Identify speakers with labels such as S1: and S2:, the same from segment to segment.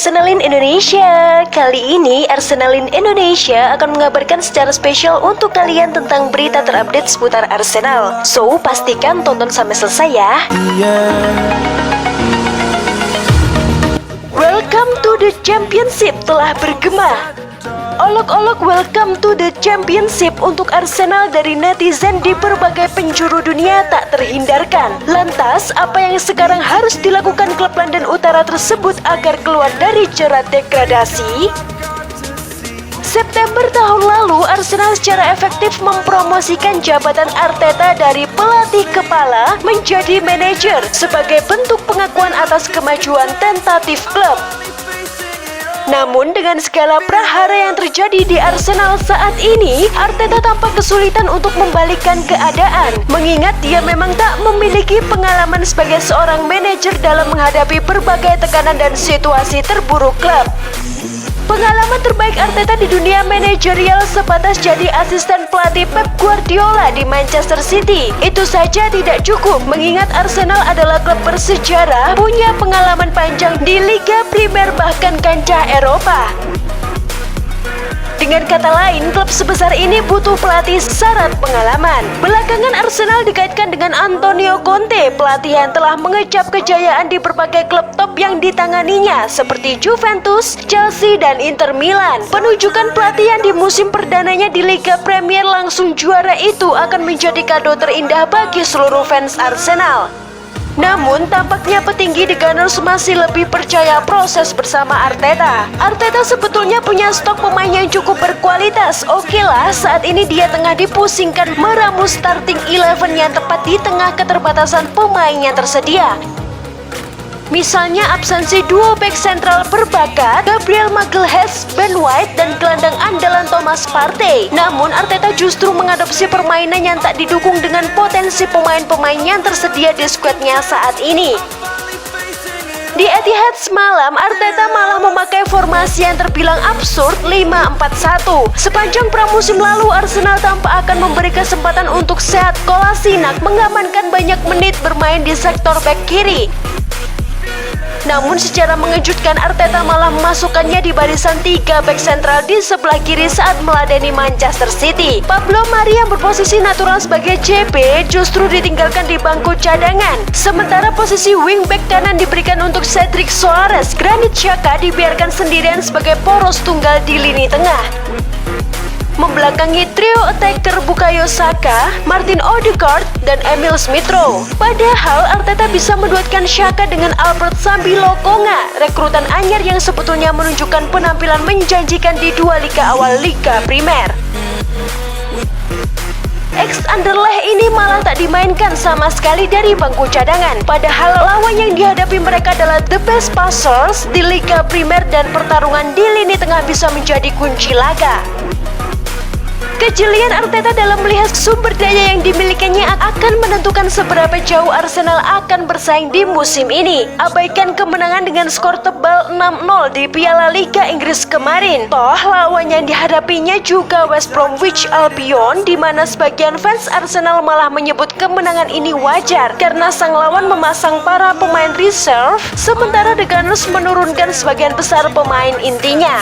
S1: Arsenalin Indonesia. Kali ini Arsenalin Indonesia akan mengabarkan secara spesial untuk kalian tentang berita terupdate seputar Arsenal. So, pastikan tonton sampai selesai ya. Welcome to the Championship telah bergema. Olok-olok welcome to the Championship untuk Arsenal dari netizen di berbagai penjuru dunia tak terhindarkan. Lantas, apa yang sekarang harus dilakukan klub London Utara tersebut agar keluar dari jerat degradasi? September tahun lalu, Arsenal secara efektif mempromosikan jabatan Arteta dari pelatih kepala menjadi manajer sebagai bentuk pengakuan atas kemajuan tentatif klub. Namun dengan segala prahara yang terjadi di Arsenal saat ini, Arteta tampak kesulitan untuk membalikkan keadaan, mengingat dia memang tak memiliki pengalaman sebagai seorang manajer dalam menghadapi berbagai tekanan dan situasi terburuk klub. Pengalaman terbaik Arteta di dunia manajerial sebatas jadi asisten pelatih Pep Guardiola di Manchester City. Itu saja tidak cukup, mengingat Arsenal adalah klub bersejarah, punya pengalaman panjang di Liga Primer bahkan kancah Eropa. Dengan kata lain, klub sebesar ini butuh pelatih syarat pengalaman. Belakangan Arsenal dikaitkan dengan Antonio Conte, pelatih yang telah mengecap kejayaan di berbagai klub top yang ditanganinya seperti Juventus, Chelsea, dan Inter Milan. Penunjukan pelatih yang di musim perdananya di Liga Premier langsung juara itu akan menjadi kado terindah bagi seluruh fans Arsenal. Namun, tampaknya petinggi di Gunners masih lebih percaya proses bersama Arteta. Arteta sebetulnya punya stok pemain yang cukup berkualitas. Okelah, saat ini dia tengah dipusingkan meramu starting 11 yang tepat di tengah keterbatasan pemain yang tersedia. Misalnya absensi duo bek sentral berbakat, Gabriel Magalhaes, Ben White, dan gelandang andalan Thomas Partey. Namun Arteta justru mengadopsi permainan yang tak didukung dengan potensi pemain-pemain yang tersedia di skuadnya saat ini. Di Etihad semalam, Arteta malah memakai formasi yang terbilang absurd 5-4-1. Sepanjang pramusim lalu, Arsenal tampak akan memberi kesempatan untuk Sead Kolasinac mengamankan banyak menit bermain di sektor bek kiri. Namun secara mengejutkan, Arteta malah memasukkannya di barisan 3 bek sentral di sebelah kiri saat meladeni Manchester City. Pablo Mari yang berposisi natural sebagai CP justru ditinggalkan di bangku cadangan. Sementara posisi wingback kanan diberikan untuk Cedric Soares. Granit Xhaka dibiarkan sendirian sebagai poros tunggal di lini tengah, membelakangi trio attacker Bukayo Saka, Martin Odegaard, dan Emil Smith-Rowe. Padahal Arteta bisa menduetkan Xhaka dengan Albert Sambi Lokonga, rekrutan anyar yang sebetulnya menunjukkan penampilan menjanjikan di dua liga awal Liga Primer. Ex-Anderlecht ini malah tak dimainkan sama sekali dari bangku cadangan. Padahal lawan yang dihadapi mereka adalah the best passers di Liga Primer dan pertarungan di lini tengah bisa menjadi kunci laga. Kejelian Arteta dalam melihat sumber daya yang dimilikinya akan menentukan seberapa jauh Arsenal akan bersaing di musim ini. Abaikan kemenangan dengan skor tebal 6-0 di Piala Liga Inggris kemarin. Toh lawan yang dihadapinya juga West Bromwich Albion, di mana sebagian fans Arsenal malah menyebut kemenangan ini wajar karena sang lawan memasang para pemain reserve, sementara The Gunners menurunkan sebagian besar pemain intinya.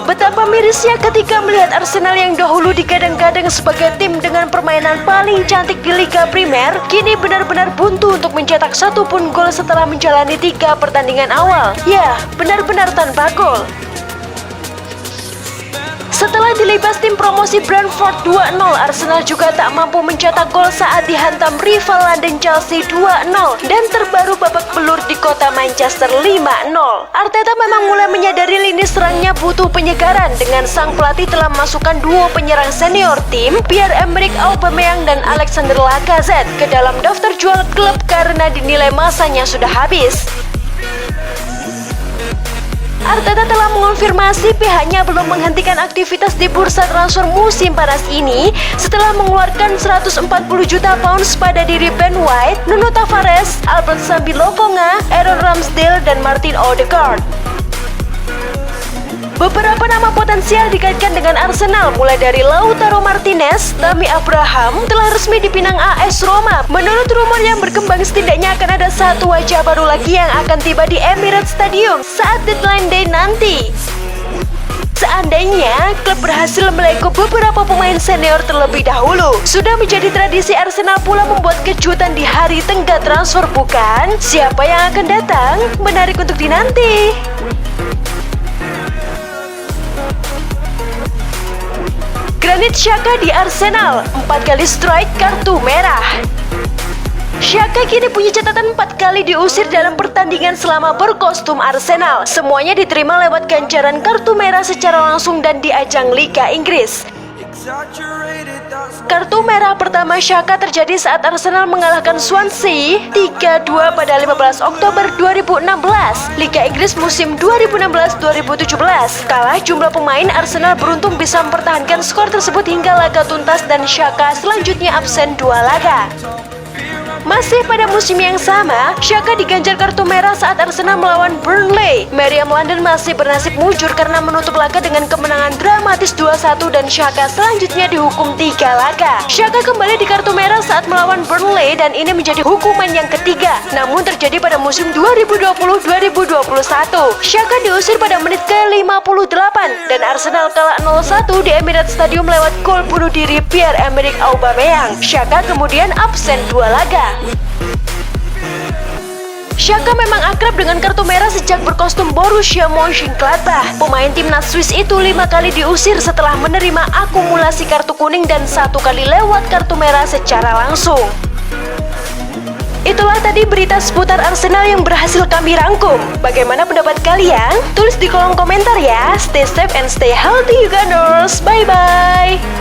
S1: Betapa mirisnya ketika melihat Arsenal yang dahulu digadang-gadang sebagai tim dengan permainan paling cantik di Liga Primer, kini benar-benar buntu untuk mencetak satu pun gol setelah menjalani 3 pertandingan awal. Ya, benar-benar tanpa gol. Setelah dilibas tim promosi Brentford 2-0, Arsenal juga tak mampu mencetak gol saat dihantam rival London Chelsea 2-0 dan terbaru babak belur di kota Manchester 5-0. Arteta memang mulai menyadari lini serangnya butuh penyegaran dengan sang pelatih telah memasukkan duo penyerang senior tim, Pierre-Emerick Aubameyang dan Alexander Lacazette, ke dalam daftar jual klub karena dinilai masanya sudah habis. Arteta telah mengonfirmasi pihaknya belum menghentikan aktivitas di bursa transfer musim panas ini setelah mengeluarkan 140 juta pounds pada diri Ben White, Nuno Tavares, Albert Sambi Lokonga, Aaron Ramsdale, dan Martin Odegaard. Beberapa nama potensial dikaitkan dengan Arsenal, mulai dari Lautaro Martinez, Tammy Abraham telah resmi dipinang AS Roma. Menurut rumor yang berkembang, setidaknya akan ada satu wajah baru lagi yang akan tiba di Emirates Stadium saat deadline day nanti. Seandainya klub berhasil melekop beberapa pemain senior terlebih dahulu. Sudah menjadi tradisi Arsenal pula membuat kejutan di hari tenggat transfer, bukan? Siapa yang akan datang? Menarik untuk dinanti. Granit Xhaka di Arsenal, 4 kali strike kartu merah. Xhaka kini punya catatan 4 kali diusir dalam pertandingan selama berkostum Arsenal. Semuanya diterima lewat ganjaran kartu merah secara langsung dan di ajang Liga Inggris. Kartu merah pertama Xhaka terjadi saat Arsenal mengalahkan Swansea 3-2 pada 15 Oktober 2016, Liga Inggris musim 2016-2017. Kalah jumlah pemain, Arsenal beruntung bisa mempertahankan skor tersebut hingga laga tuntas dan Xhaka selanjutnya absen 2 laga. Masih pada musim yang sama, Xhaka diganjar kartu merah saat Arsenal melawan Burnley. Meriam London masih bernasib mujur karena menutup laga dengan kemenangan dramatis 2-1 dan Xhaka selanjutnya dihukum 3 laga. Xhaka kembali di kartu merah saat melawan Burnley dan ini menjadi hukuman yang ketiga. Namun terjadi pada musim 2020-2021. Xhaka diusir pada menit ke-58 dan Arsenal kalah 0-1 di Emirates Stadium lewat gol bunuh diri Pierre-Emerick Aubameyang. Xhaka kemudian absen 2 laga. Xhaka memang akrab dengan kartu merah sejak berkostum Borussia Mönchengladbach. Pemain timnas Swiss itu 5 kali diusir setelah menerima akumulasi kartu kuning dan 1 kali lewat kartu merah secara langsung. Itulah tadi berita seputar Arsenal yang berhasil kami rangkum. Bagaimana pendapat kalian? Tulis di kolom komentar ya. Stay safe and stay healthy you Gunners. Bye bye.